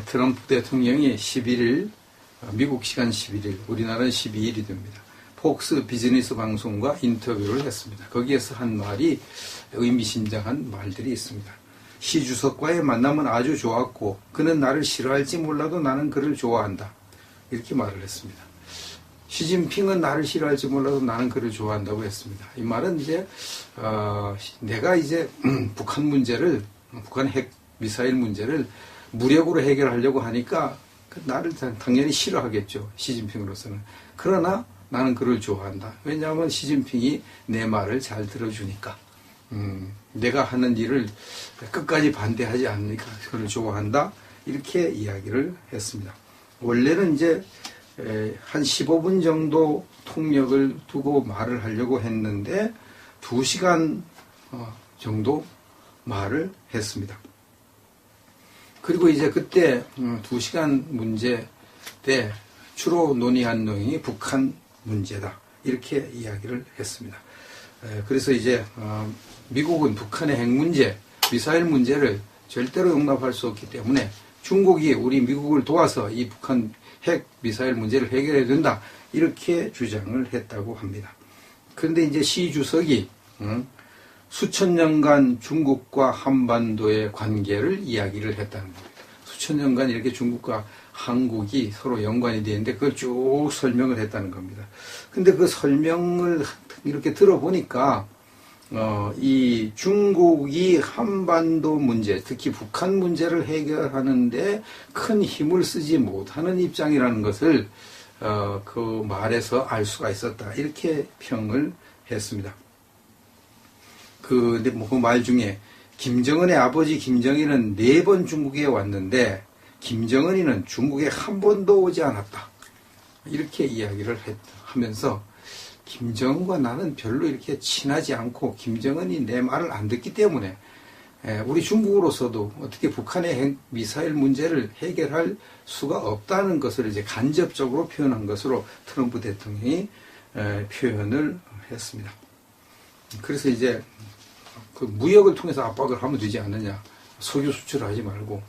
트럼프 대통령이 11일, 미국 시간 11일, 우리나라는 12일이 됩니다. 폭스 비즈니스 방송과 인터뷰를 했습니다. 거기에서 한 말이 의미심장한 말들이 있습니다. 시 주석과의 만남은 아주 좋았고 그는 나를 싫어할지 몰라도 나는 그를 좋아한다. 이렇게 말을 했습니다. 시진핑은 나를 싫어할지 몰라도 나는 그를 좋아한다고 했습니다. 이 말은 이제 내가 이제 북한 문제를, 북한 핵 미사일 문제를 무력으로 해결하려고 하니까 나를 당연히 싫어하겠죠. 시진핑으로서는. 그러나 나는 그를 좋아한다. 왜냐하면 시진핑이 내 말을 잘 들어주니까. 내가 하는 일을 끝까지 반대하지 않으니까 그를 좋아한다. 이렇게 이야기를 했습니다. 원래는 이제 한 15분 정도 통역을 두고 말을 하려고 했는데 2시간 정도 말을 했습니다. 그리고 이제 그때 2시간 문제 때 주로 논의한 내용이 북한 문제다. 이렇게 이야기를 했습니다. 그래서 이제 미국은 북한의 핵 문제, 미사일 문제를 절대로 용납할 수 없기 때문에 중국이 우리 미국을 도와서 이 북한 핵 미사일 문제를 해결해야 된다. 이렇게 주장을 했다고 합니다. 그런데 이제 시 주석이 수천 년간 중국과 한반도의 관계를 이야기를 했다는 겁니다. 수천 년간 이렇게 중국과 한국이 서로 연관이 되어 있는데 그걸 쭉 설명을 했다는 겁니다. 근데 그 설명을 이렇게 들어보니까 이 중국이 한반도 문제, 특히 북한 문제를 해결하는데 큰 힘을 쓰지 못하는 입장이라는 것을 그 말에서 알 수가 있었다. 이렇게 평을 했습니다. 근데 그 말 중에 김정은의 아버지 김정일은 4번 중국에 왔는데 김정은이는 중국에 한 번도 오지 않았다. 이렇게 이야기를 하면서 김정은과 나는 별로 이렇게 친하지 않고 김정은이 내 말을 안 듣기 때문에 우리 중국으로서도 어떻게 북한의 핵 미사일 문제를 해결할 수가 없다는 것을 이제 간접적으로 표현한 것으로 트럼프 대통령이 표현을 했습니다. 그래서 이제 그 무역을 통해서 압박을 하면 되지 않느냐. 석유 수출하지 말고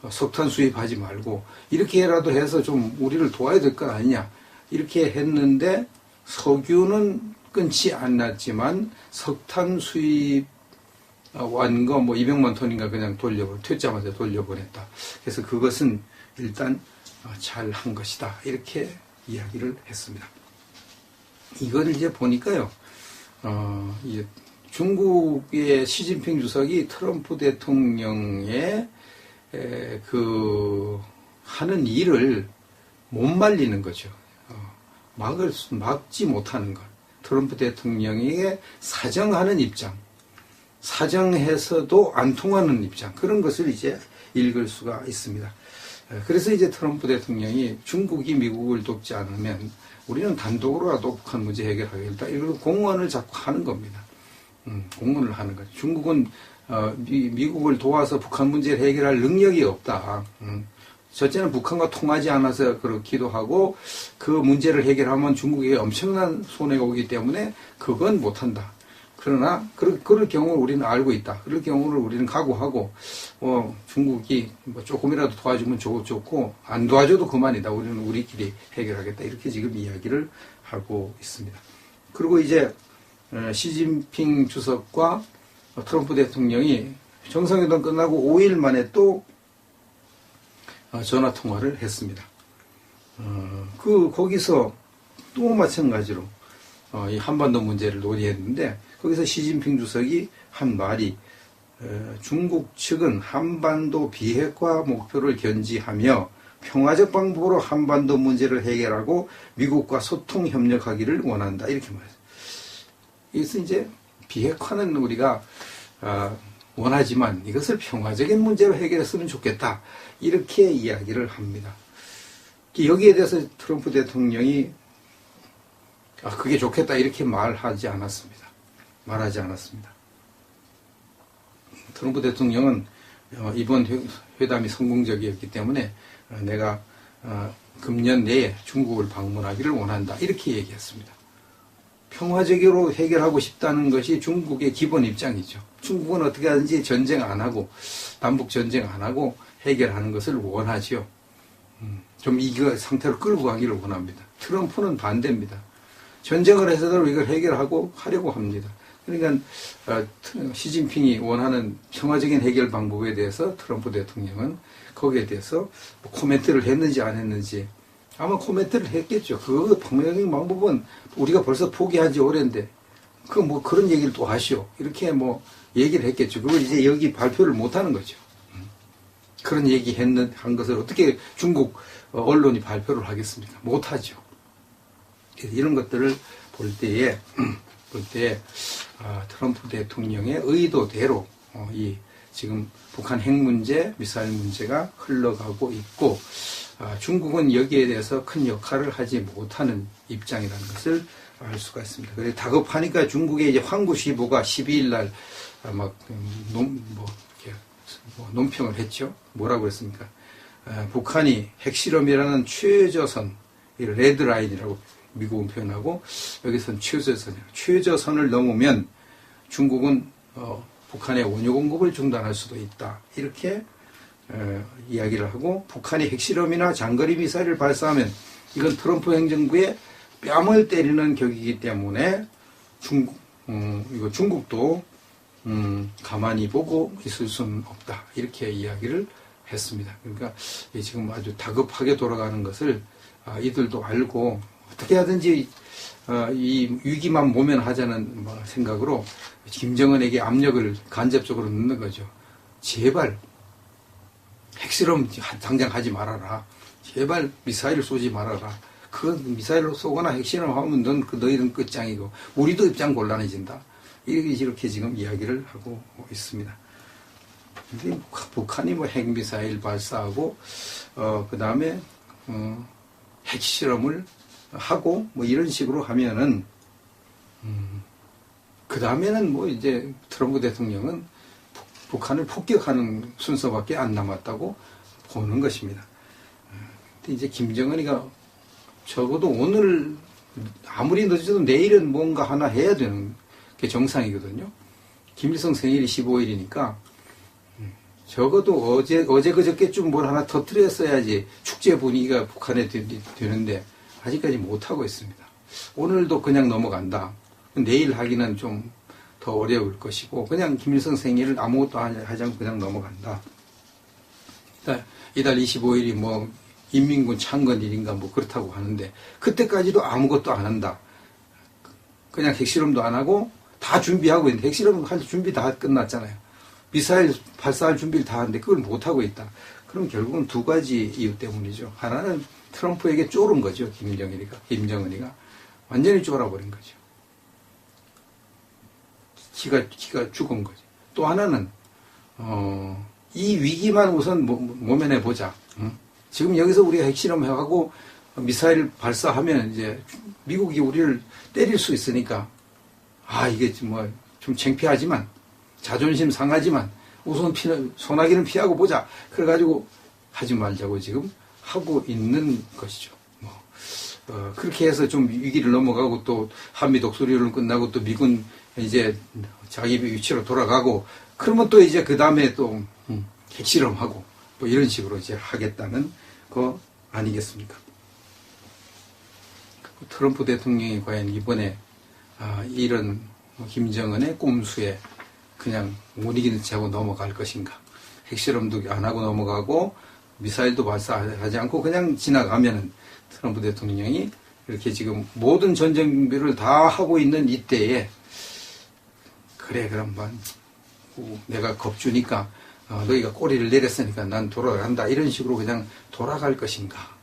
석탄 수입하지 말고 이렇게라도 해서 좀 우리를 도와야 될 것 아니냐. 이렇게 했는데 석유는 끊지 않았지만 석탄 수입 완거 200만 톤인가 그냥 퇴짜마자 돌려보냈다. 그래서 그것은 일단 잘한 것이다. 이렇게 이야기를 했습니다. 이걸 이제 보니까요. 중국의 시진핑 주석이 트럼프 대통령의 그 하는 일을 못 말리는 거죠. 막지 못하는 것. 트럼프 대통령에게 사정하는 입장, 사정해서도 안 통하는 입장, 그런 것을 이제 읽을 수가 있습니다. 그래서 이제 트럼프 대통령이 중국이 미국을 돕지 않으면 우리는 단독으로라도 북한 문제 해결하겠다. 이런 공언을 자꾸 하는 겁니다. 공언을 하는 거죠. 중국은 미국을 도와서 북한 문제를 해결할 능력이 없다. 첫째는 북한과 통하지 않아서 그렇기도 하고 그 문제를 해결하면 중국에게 엄청난 손해가 오기 때문에 그건 못한다. 그러나 그럴 경우를 우리는 알고 있다. 그럴 경우를 우리는 각오하고 중국이 조금이라도 도와주면 좋고 안 도와줘도 그만이다. 우리는 우리끼리 해결하겠다. 이렇게 지금 이야기를 하고 있습니다. 그리고 이제 시진핑 주석과 트럼프 대통령이 정상회담 끝나고 5일 만에 또 전화 통화를 했습니다. 거기서 또 마찬가지로 이 한반도 문제를 논의했는데 거기서 시진핑 주석이 한 말이 중국 측은 한반도 비핵화 목표를 견지하며 평화적 방법으로 한반도 문제를 해결하고 미국과 소통 협력하기를 원한다. 이렇게 말했어요. 이것은 이제 비핵화는 우리가 원하지만 이것을 평화적인 문제로 해결했으면 좋겠다. 이렇게 이야기를 합니다. 여기에 대해서 트럼프 대통령이 그게 좋겠다 이렇게 말하지 않았습니다. 트럼프 대통령은 이번 회담이 성공적이었기 때문에 내가 금년 내에 중국을 방문하기를 원한다. 이렇게 얘기했습니다. 평화적으로 해결하고 싶다는 것이 중국의 기본 입장이죠. 중국은 어떻게 하든지 전쟁 안 하고 남북 전쟁 안 하고 해결하는 것을 원하지요. 좀 이거 상태로 끌고 가기를 원합니다. 트럼프는 반대입니다. 전쟁을 해서도 이걸 해결하고 하려고 합니다. 그러니까 시진핑이 원하는 평화적인 해결 방법에 대해서 트럼프 대통령은 거기에 대해서 코멘트를 했는지 안 했는지 아마 코멘트를 했겠죠. 그 평화적인 방법은 우리가 벌써 포기한 지 오랜데 그런 얘기를 또 하시오. 이렇게 얘기를 했겠죠. 그걸 이제 여기 발표를 못 하는 거죠. 그런 한 것을 어떻게 중국 언론이 발표를 하겠습니까? 못 하죠. 이런 것들을 볼 때에 트럼프 대통령의 의도대로 지금 북한 핵 문제, 미사일 문제가 흘러가고 있고 중국은 여기에 대해서 큰 역할을 하지 못하는 입장이라는 것을 알 수가 있습니다. 그래서 다급하니까 중국의 이제 황구시보가 12일 날 논평을 했죠. 뭐라고 그랬습니까? 북한이 핵실험이라는 최저선, 레드라인이라고 미국은 표현하고 여기서는 최저선을 넘으면 중국은 북한의 원유 공급을 중단할 수도 있다. 이렇게 이야기를 하고 북한이 핵실험이나 장거리 미사일을 발사하면 이건 트럼프 행정부의 뺨을 때리는 격이기 때문에 중국도 가만히 보고 있을 수는 없다. 이렇게 이야기를 했습니다. 그러니까 지금 아주 다급하게 돌아가는 것을 이들도 알고 어떻게 하든지 이 위기만 모면하자는 생각으로 김정은에게 압력을 간접적으로 넣는 거죠. 제발 핵실험 당장 하지 말아라. 제발 미사일을 쏘지 말아라. 그 미사일로 쏘거나 핵실험하면 너희들은 끝장이고 우리도 입장 곤란해진다. 이렇게 지금 이야기를 하고 있습니다. 근데 북한이 핵미사일 발사하고 그 다음에 핵실험을 하고 이런 식으로 하면은 그 다음에는 이제 트럼프 대통령은 북한을 폭격하는 순서밖에 안 남았다고 보는 것입니다. 근데 이제 김정은이가 적어도 오늘 아무리 늦어도 내일은 뭔가 하나 해야 되는 게 정상이거든요. 김일성 생일이 15일이니까 적어도 어제 그저께쯤 뭘 하나 터뜨렸어야지 축제 분위기가 북한에 되는데 아직까지 못하고 있습니다. 오늘도 그냥 넘어간다. 내일 하기는 좀 더 어려울 것이고 그냥 김일성 생일을 아무것도 하지 않고 그냥 넘어간다. 이달 25일이 인민군 창건일인가 그렇다고 하는데 그때까지도 아무것도 안 한다. 그냥 핵실험도 안 하고 다 준비하고 있는데 핵실험 할 준비 다 끝났잖아요. 미사일 발사할 준비를 다 하는데 그걸 못하고 있다. 그럼 결국은 두 가지 이유 때문이죠. 하나는 트럼프에게 쫄은 거죠. 김정은이가. 완전히 쫄아버린 거죠. 기가 죽은 거죠. 또 하나는 이 위기만 우선 모면해보자. 지금 여기서 우리가 핵실험하고 미사일 발사하면 이제 미국이 우리를 때릴 수 있으니까 이게 좀 창피하지만 자존심 상하지만 우선 소나기는 피하고 보자. 그래가지고 하지 말자고 지금 하고 있는 것이죠. 그렇게 해서 좀 위기를 넘어가고 또 한미 독수리를 끝나고 또 미군 이제 자기 위치로 돌아가고 그러면 또 이제 그 다음에 또 핵실험하고 이런 식으로 이제 하겠다는 거 아니겠습니까? 트럼프 대통령이 과연 이번에 이런 김정은의 꼼수에 그냥 못 이기는 채 하고 넘어갈 것인가? 핵실험도 안 하고 넘어가고 미사일도 발사하지 않고 그냥 지나가면은 트럼프 대통령이 이렇게 지금 모든 전쟁 준비를 다 하고 있는 이때에 그래 그럼 내가 겁주니까 너희가 꼬리를 내렸으니까 난 돌아간다 이런 식으로 그냥 돌아갈 것인가?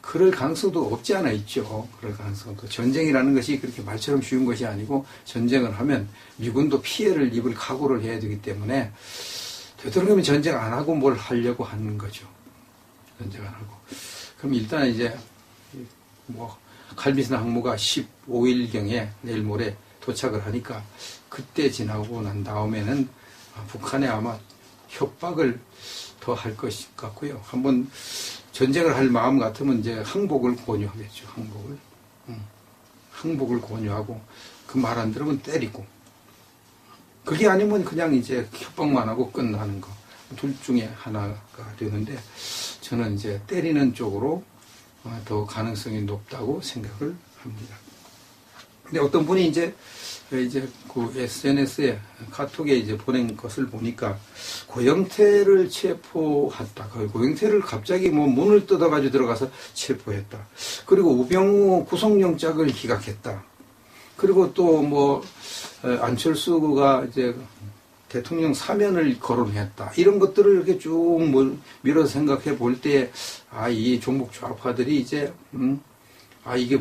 그럴 가능성도 없지 않아 있죠. 그럴 가능성도. 전쟁이라는 것이 그렇게 말처럼 쉬운 것이 아니고 전쟁을 하면 미군도 피해를 입을 각오를 해야 되기 때문에 되도록이면 전쟁 안 하고 뭘 하려고 하는 거죠. 전쟁 안 하고. 그럼 일단 이제 칼빈슨 항모가 15일경에 내일 모레 도착을 하니까 그때 지나고 난 다음에는 북한에 아마 협박을 더 할 것 같고요. 한번 전쟁을 할 마음 같으면 이제 항복을 권유하겠죠. 항복을 권유하고 그 말 안 들으면 때리고 그게 아니면 그냥 이제 협박만 하고 끝나는 거 둘 중에 하나가 되는데 저는 이제 때리는 쪽으로 더 가능성이 높다고 생각을 합니다. 근데 어떤 분이 이제 그 SNS에 카톡에 이제 보낸 것을 보니까 고영태를 체포했다. 고영태를 갑자기 뭐 문을 뜯어가지고 들어가서 체포했다. 그리고 우병우 구속영장을 기각했다. 그리고 또 뭐 안철수가 이제 대통령 사면을 거론했다. 이런 것들을 이렇게 쭉 밀어서 생각해 볼 때, 이 종북 좌파들이 이제, 이게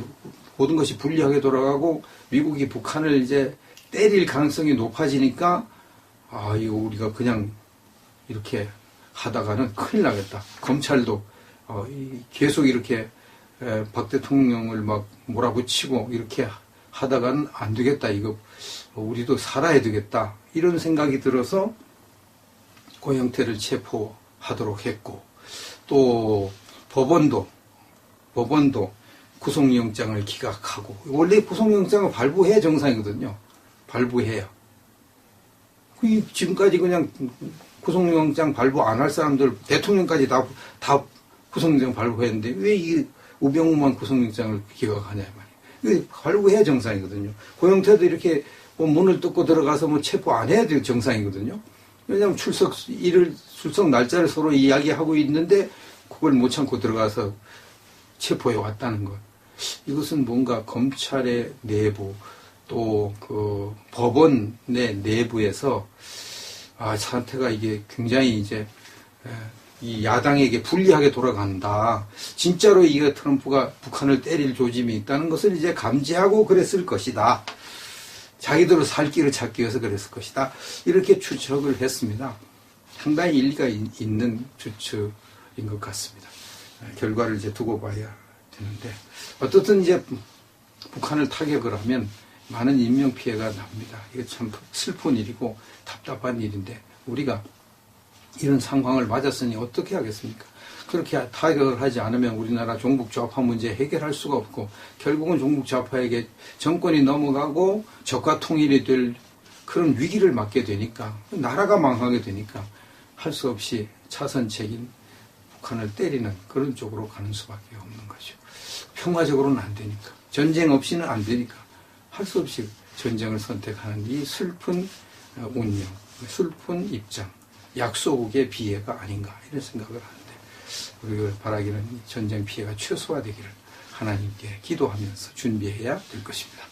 모든 것이 불리하게 돌아가고 미국이 북한을 이제 때릴 가능성이 높아지니까, 이거 우리가 그냥 이렇게 하다가는 큰일 나겠다. 검찰도, 계속 이렇게 박 대통령을 막 몰아붙이고 이렇게 하다가는 안 되겠다. 이거 우리도 살아야 되겠다. 이런 생각이 들어서 고영태를 체포하도록 했고, 또 법원도 구속영장을 기각하고, 원래 구속영장을 발부해야 정상이거든요. 발부해야. 지금까지 그냥 구속영장 발부 안 할 사람들, 대통령까지 다 구속영장 발부했는데 왜 이 우병우만 구속영장을 기각하냐 말이에요. 발부해야 정상이거든요. 고영태도 이렇게 문을 뜯고 들어가서 체포 안 해야 돼요. 정상이거든요. 왜냐하면 출석 날짜를 서로 이야기하고 있는데 그걸 못 참고 들어가서 체포해 왔다는 것. 이것은 뭔가 검찰의 내부 또 그 법원 내 내부에서 사태가 이게 굉장히 이제 이 야당에게 불리하게 돌아간다. 진짜로 이게 트럼프가 북한을 때릴 조짐이 있다는 것을 이제 감지하고 그랬을 것이다. 자기들로 살 길을 찾기 위해서 그랬을 것이다. 이렇게 추측을 했습니다. 상당히 일리가 있는 추측인 것 같습니다. 결과를 이제 두고 봐야 되는데, 어떻든 이제 북한을 타격을 하면 많은 인명피해가 납니다. 이게 참 슬픈 일이고 답답한 일인데, 우리가 이런 상황을 맞았으니 어떻게 하겠습니까? 그렇게 타격을 하지 않으면 우리나라 종북 좌파 문제 해결할 수가 없고, 결국은 종북 좌파에게 정권이 넘어가고 적과 통일이 될 그런 위기를 맞게 되니까, 나라가 망하게 되니까 할 수 없이 차선책인 북한을 때리는 그런 쪽으로 가는 수밖에 없는 거죠. 평화적으로는 안 되니까, 전쟁 없이는 안 되니까 할 수 없이 전쟁을 선택하는 이 슬픈 운명, 슬픈 입장, 약소국의 비애가 아닌가 이런 생각을 하는데, 우리가 바라기는 전쟁 피해가 최소화되기를 하나님께 기도하면서 준비해야 될 것입니다.